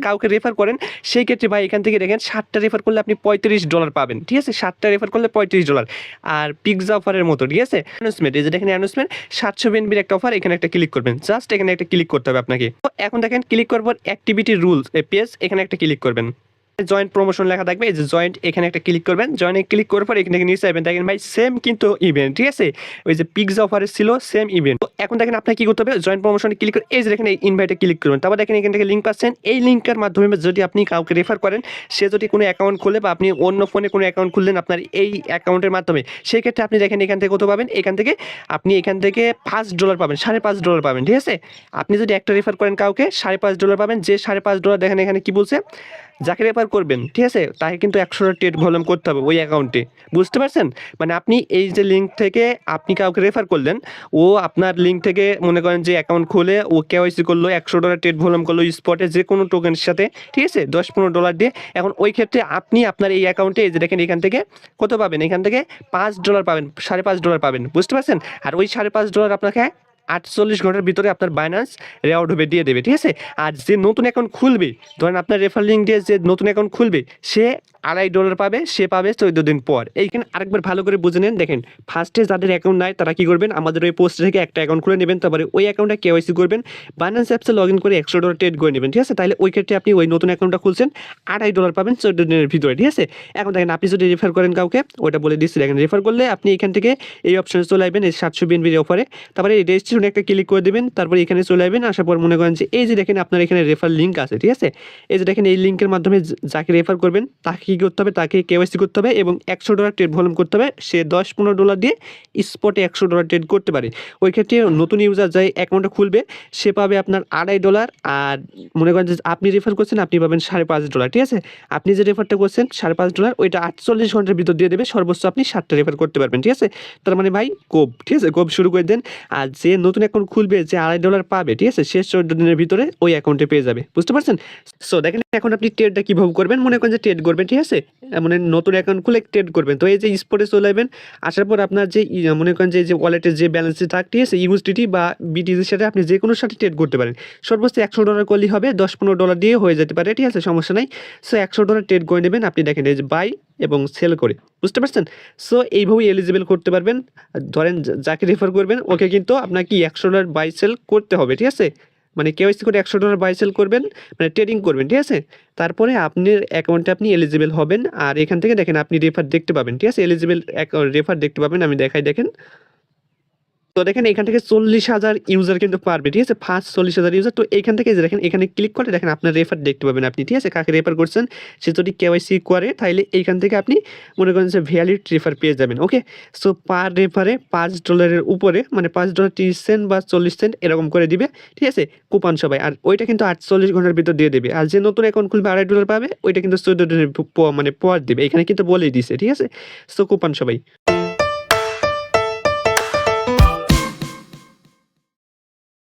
কাউকে রেফার করেন সেই ক্ষেত্রে ভাই এখান থেকে দেখেন 7টা রেফার করলে আপনি $35 পাবেন, ঠিক আছে? 7টা রেফার করলে $35। আর পিৎজা অফারের মতো, ঠিক আছে? অ্যানাউন্সমেন্ট, এই যে দেখেন অ্যানাউন্সমেন্ট 700 BNB একটা অফার, এখানে একটা ক্লিক করবেন, জাস্ট এখানে একটা ক্লিক করতে হবে আপনাকে। তো এখন দেখেন ক্লিক করবার অ্যাক্টিভিটি রুলস পেজ, এখানে একটা ক্লিক করবেন, জয়েন্ট প্রমোশন লেখা থাকবে, এই যে জয়েন্ট, এখানে একটা ক্লিক করবেন। জয়েন্টে ক্লিক করার পর এখানে নিচে আসবেন, দেখেন ভাই সেম কিন্তু ইভেন্ট, ঠিক আছে? ওই যে পিৎজা অফারে ছিল সেম ইভেন্ট। তো এখন দেখেন আপনাকে কি করতে হবে, জয়েন্ট প্রমোশনে ক্লিক করে এই যে দেখেন এই ইনভাইটে ক্লিক করবেন। তারপর দেখেন এখান থেকে লিঙ্ক পাচ্ছেন, এই লিঙ্কের মাধ্যমে যদি আপনি কাউকে রেফার করেন, সে যদি কোনো অ্যাকাউন্ট খোলে বা আপনি অন্য ফোনে কোনো অ্যাকাউন্ট খুললেন আপনার এই অ্যাকাউন্টের মাধ্যমে, সেই ক্ষেত্রে আপনি দেখেন এখান থেকে কত পাবেন, এখান থেকে আপনি এখান থেকে $5 পাবেন, $5.5 পাবেন, ঠিক আছে? আপনি যদি একটা রেফার করেন কাউকে $5.5 পাবেন। যে $5.5 দেখেন এখানে কি বলছে, যাকে রেফার করবেন, ঠিক আছে, তাকে কিন্তু 100টা ট্রেড ভলিউম করতে হবে ওই অ্যাকাউন্টে, বুঝতে পারছেন? মানে আপনি এই যে লিঙ্ক থেকে আপনি কাউকে রেফার করলেন, ও আপনার লিঙ্ক থেকে মনে করেন যে অ্যাকাউন্ট খুলে ও কেওয়াইসি করলো, $100 ট্রেড ভলিউম করলো স্পটে যে কোনো টোকেনের সাথে, ঠিক আছে, $10-15 দিয়ে। এখন ওই ক্ষেত্রে আপনি আপনার এই অ্যাকাউন্টে এই যে দেখেন এখান থেকে কত পাবেন, এখান থেকে $5 পাবেন, $5.5 পাবেন, বুঝতে পারছেন? আর ওই $5.5 আপনাকে 48 ঘন্টার ভিতরে আপনার বাইন্যান্স রেওয়ার্ড হবে দিয়ে দেবে, ঠিক আছে? আর যে নতুন অ্যাকাউন্ট খুলবে, ধরেন আপনার রেফার লিঙ্ক দিয়ে যে নতুন অ্যাকাউন্ট খুলবে, সে $2.5 পাবে, সে পাবে 14 দিন পর। এইখানে আরেকবার ভালো করে বুঝে নেন, দেখেন ফার্স্টে যাদের অ্যাকাউন্ট নাই তারা কি করবেন, আমাদের ওই পোস্ট থেকে একটা অ্যাকাউন্ট খুলে নেবেন, তারপরে ওই অ্যাকাউন্টে কেওয়াইসি করবেন, বাইন্যান্স অ্যাপসে লগ ইন করে $100 ট্রেড করে নেবেন, ঠিক আছে? তাহলে ওই ক্ষেত্রে আপনি ওই নতুন অ্যাকাউন্টটা খুলছেন, $2.5 পাবেন 14 দিনের ভিতরে, ঠিক আছে? এখন দেখেন আপনি যদি রেফার করেন কাউকে, ওইটা বলে দিচ্ছি, দেখেন রেফার করলে আপনি এখান থেকে এই অপশনে চলে আসবেন, এই 700 BNB অফারে, তারপরে এই রেজিস্ট্রেশনে একটা ক্লিক করে দেবেন, তারপরে এখানে চলে আসবেন, আসার পর মনে করেন যে এই যে দেখেন আপনার এখানে রেফার লিঙ্ক আছে, ঠিক আছে? এই যে দেখেন এই লিঙ্কের মাধ্যমে যাকে রেফার করবেন তাকে কী করতে হবে, তাকে কেওয়াইসি করতে হবে এবং $100 ট্রেড ভলিউম করতে হবে। সে $10-15 দিয়ে স্পটে $100 ট্রেড করতে পারে। ওই ক্ষেত্রে নতুন ইউজার যাই অ্যাকাউন্টটা খুলবে, সে পাবে আপনার $2.5। আর মনে করেন যে আপনি রেফার করছেন, আপনি পাবেন $5.5, ঠিক আছে? আপনি যে রেফারটা করছেন $5.5, ওইটা 48 ঘন্টার ভিতর দিয়ে দেবে, সর্বোচ্চ আপনি 7টা রেফার করতে পারবেন, ঠিক আছে? তার মানে ভাই কোব, ঠিক আছে? কোব শুরু করে দেন। আর যে নতুন অ্যাকাউন্ট খুলবে, যে $2.5 পাবে, ঠিক আছে, শেষ 14 দিনের ভিতরে ওই অ্যাকাউন্টে পেয়ে যাবে, বুঝতে পারছেন? সো দেখেন এখন আপনি ট্রেডটা কীভাবে করবেন, মনে করেন যে ট্রেড করবেন, ঠিক আছে? মানে নতুন অ্যাকাউন্ট খুলে ট্রেড করবেন। তো এই যে স্পটে চলে আসবেন, আসার পর আপনার যে মনে করেন যে ওয়ালেটের যে ব্যালেন্সে থাক, ঠিক আছে, ইউএসডিটি বা বিটিসির সাথে আপনি যে কোনো সাথে ট্রেড করতে পারেন। সর্বোচ্চ $100 করলেই হবে, $10-15 দিয়ে হয়ে যেতে পারে, ঠিক আছে, সমস্যা নাই। সো $100 ট্রেড করে নেবেন আপনি, দেখেন এই যে বাই এবং সেল করে, বুঝতে পারছেন? সো এইভাবেই এলিজিবল করতে পারবেন। ধরেন যাকে রেফার করবেন ওকে কিন্তু আপনাকে $100 বাই সেল করতে হবে, ঠিক আছে? মানে কেওয়াইসি করে $100 বাই সেল করবেন, মানে ট্রেডিং করবেন, ঠিক আছে? তারপরে আপনার অ্যাকাউন্টে আপনি এলিজিবল হবেন। আর এখান থেকে দেখেন আপনি রেফার দেখতে পাবেন, ঠিক আছে? এলিজিবল রেফার দেখতে পাবেন, আমি দেখাই, দেখেন। তো দেখেন এখান থেকে 40,000 ইউজার কিন্তু পারবে, ঠিক আছে? First 40,000 user. তো এইখান থেকে যে দেখেন এখানে ক্লিক করে দেখেন আপনার রেফার দেখতে পাবেন আপনি, ঠিক আছে? কাকে রেফার করছেন, সে যদি কেওয়াইসি করে তাহলে এইখান থেকে আপনি মনে করেন যে ভ্যালিড রেফার পেয়ে যাবেন, ওকে? সো পার রেফারে $5 উপরে, মানে $5 30 সেন্ট বা 40 সেন্ট এরকম করে দিবে, ঠিক আছে, কুপন সবাই। আর ওইটা কিন্তু 48 ঘন্টার ভিতর দিয়ে দেবে। আর যে নতুন অ্যাকাউন্ট খুলবে $2.5 পাবে, ওইটা কিন্তু 14 দিনের মানে পর দেবে, এখানে কিন্তু বলেই দিছে, ঠিক আছে? সো কুপন সবাই।